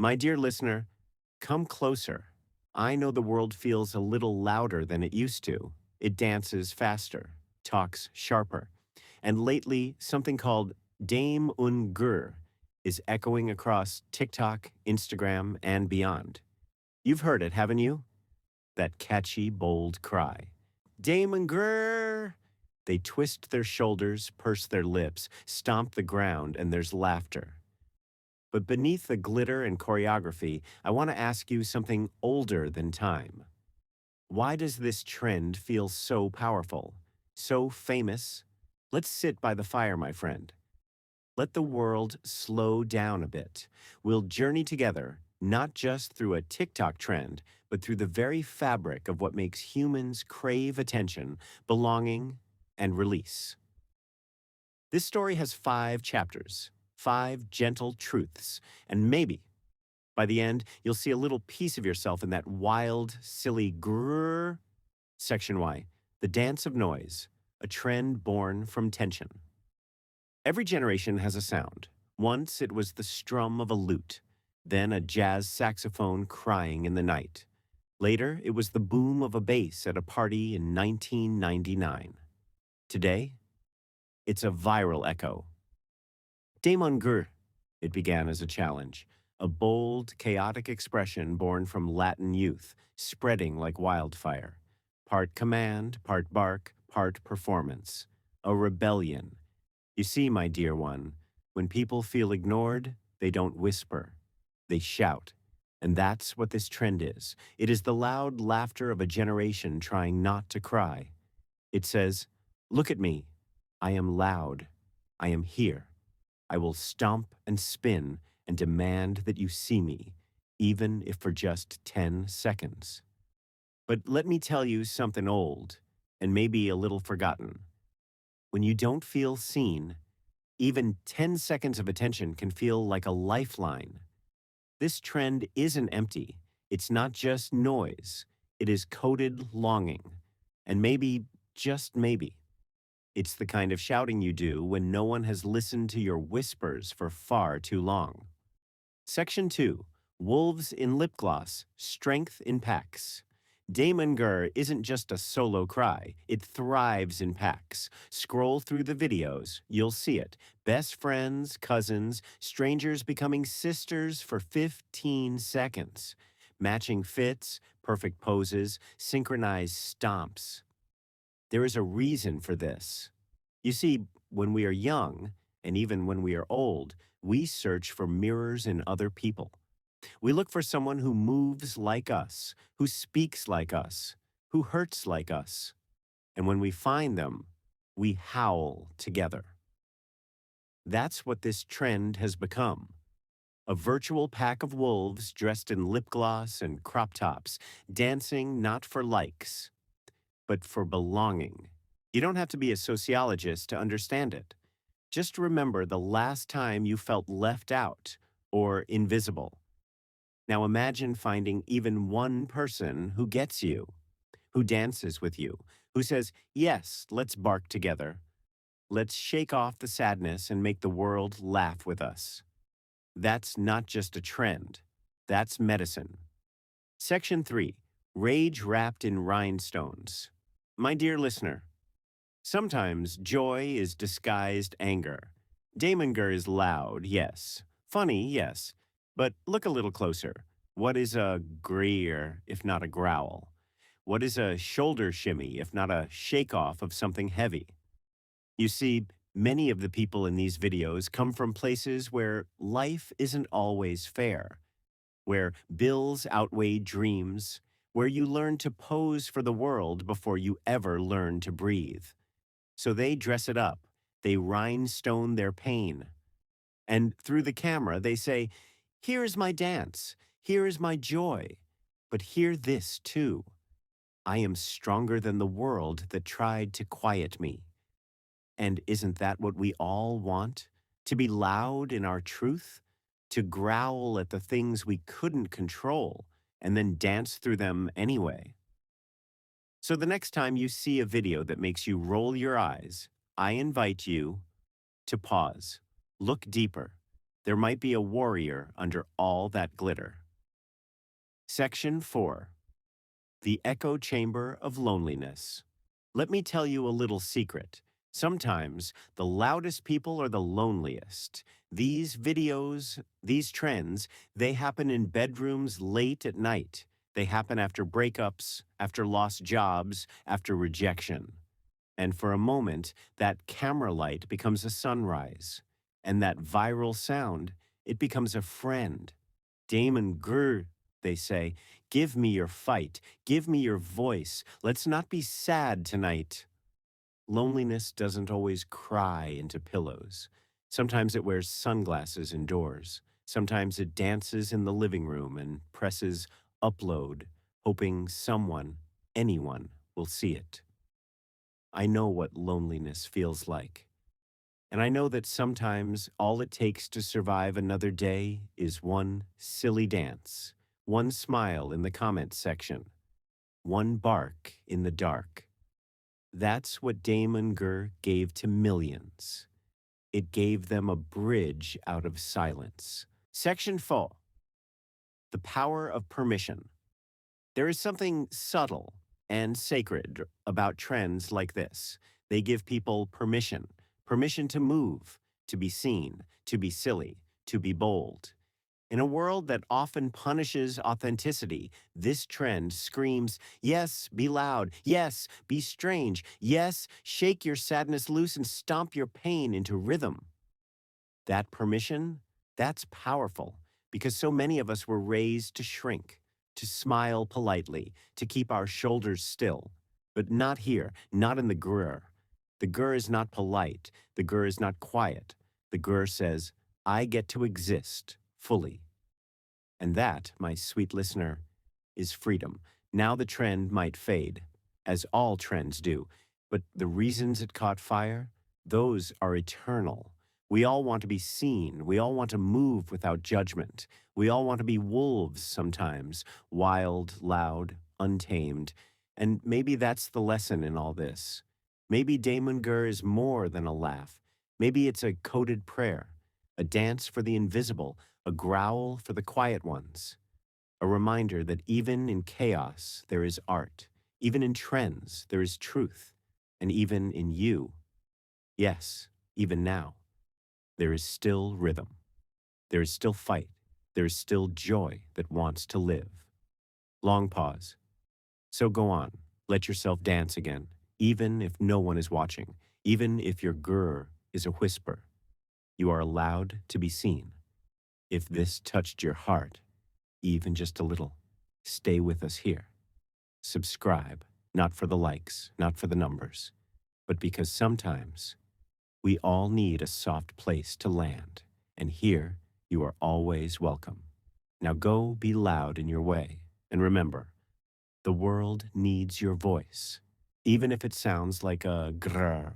My dear listener, come closer. I know the world feels a little louder than it used to. It dances faster, talks sharper. And lately, something called Dame un Gur is echoing across TikTok, Instagram, and beyond. You've heard it, haven't you? That catchy, bold cry. Dame un Gur! They twist their shoulders, purse their lips, stomp the ground, and there's laughter. But beneath the glitter and choreography, I want to ask you something older than time. Why does this trend feel so powerful, so famous? Let's sit by the fire, my friend. Let the world slow down a bit. We'll journey together, not just through a TikTok trend, but through the very fabric of what makes humans crave attention, belonging, and release. This story has 5 chapters, 5 gentle truths, and maybe by the end, you'll see a little piece of yourself in that wild, silly grrr. Section Y, the dance of noise, a trend born from tension. Every generation has a sound. Once it was the strum of a lute, then a jazz saxophone crying in the night. Later, it was the boom of a bass at a party in 1999. Today, it's a viral echo. Damon Gur, it began as a challenge, a bold, chaotic expression born from Latin youth, spreading like wildfire. Part command, part bark, part performance. A rebellion. You see, my dear one, when people feel ignored, they don't whisper. They shout. And that's what this trend is. It is the loud laughter of a generation trying not to cry. It says, look at me. I am loud. I am here. I will stomp and spin and demand that you see me, even if for just 10 seconds. But let me tell you something old, and maybe a little forgotten. When you don't feel seen, even 10 seconds of attention can feel like a lifeline. This trend isn't empty. It's not just noise. It is coded longing. And maybe, just maybe, it's the kind of shouting you do when no one has listened to your whispers for far too long. Section 2. Wolves in Lip Gloss, Strength in Packs. Damon Gur isn't just a solo cry, it thrives in packs. Scroll through the videos, you'll see it. Best friends, cousins, strangers becoming sisters for 15 seconds. Matching fits, perfect poses, synchronized stomps. There is a reason for this. You see, when we are young, and even when we are old, we search for mirrors in other people. We look for someone who moves like us, who speaks like us, who hurts like us. And when we find them, we howl together. That's what this trend has become. A virtual pack of wolves dressed in lip gloss and crop tops, dancing not for likes, but for belonging. You don't have to be a sociologist to understand it. Just remember the last time you felt left out or invisible. Now imagine finding even one person who gets you, who dances with you, who says, yes, let's bark together. Let's shake off the sadness and make the world laugh with us. That's not just a trend. That's medicine. Section 3. Rage wrapped in rhinestones. My dear listener, sometimes joy is disguised anger. Damonger is loud, yes. Funny, yes. But look a little closer. What is a greer if not a growl? What is a shoulder shimmy if not a shake-off of something heavy? You see, many of the people in these videos come from places where life isn't always fair, where bills outweigh dreams, where you learn to pose for the world before you ever learn to breathe. So they dress it up. They rhinestone their pain. And through the camera, they say, here is my dance. Here is my joy. But hear this too. I am stronger than the world that tried to quiet me. And isn't that what we all want? To be loud in our truth? To growl at the things we couldn't control and then dance through them anyway? So the next time you see a video that makes you roll your eyes, I invite you to pause, look deeper, There might be a warrior under all that glitter. Section 4. The Echo Chamber of Loneliness. Let me tell you a little secret. Sometimes the loudest people are the loneliest. These videos, these trends, they happen in bedrooms late at night. They happen after breakups, after lost jobs, after rejection. And for a moment, that camera light becomes a sunrise. And that viral sound, it becomes a friend. Damon Grr, they say, give me your fight, give me your voice. Let's not be sad tonight. Loneliness doesn't always cry into pillows. Sometimes it wears sunglasses indoors. Sometimes it dances in the living room and presses upload, hoping someone, anyone, will see it. I know what loneliness feels like. And I know that sometimes all it takes to survive another day is one silly dance, one smile in the comments section, one bark in the dark. That's what Damon Gurr gave to millions. It gave them a bridge out of silence. Section 4. The Power of Permission. There is something subtle and sacred about trends like this. They give people permission, permission to move, to be seen, to be silly, to be bold. In a world that often punishes authenticity, this trend screams, yes, be loud, yes, be strange, yes, shake your sadness loose and stomp your pain into rhythm. That permission, that's powerful because so many of us were raised to shrink, to smile politely, to keep our shoulders still. But not here, not in the Gur. The Gur is not polite. The Gur is not quiet. The Gur says, I get to exist fully. And that, my sweet listener, is freedom. Now the trend might fade, as all trends do, but the reasons it caught fire, those are eternal. We all want to be seen. We all want to move without judgment. We all want to be wolves sometimes, wild, loud, untamed. And maybe that's the lesson in all this. Maybe Damon Gurr is more than a laugh. Maybe it's a coded prayer, a dance for the invisible, a growl for the quiet ones. A reminder that even in chaos, there is art. Even in trends, there is truth. And even in you, yes, even now, there is still rhythm. There is still fight. There is still joy that wants to live. Long pause. So go on. Let yourself dance again, even if no one is watching, even if your grr is a whisper. You are allowed to be seen. If this touched your heart, even just a little, stay with us here. Subscribe, not for the likes, not for the numbers, but because sometimes we all need a soft place to land, and here you are always welcome. Now go be loud in your way, and remember, the world needs your voice, even if it sounds like a grrr.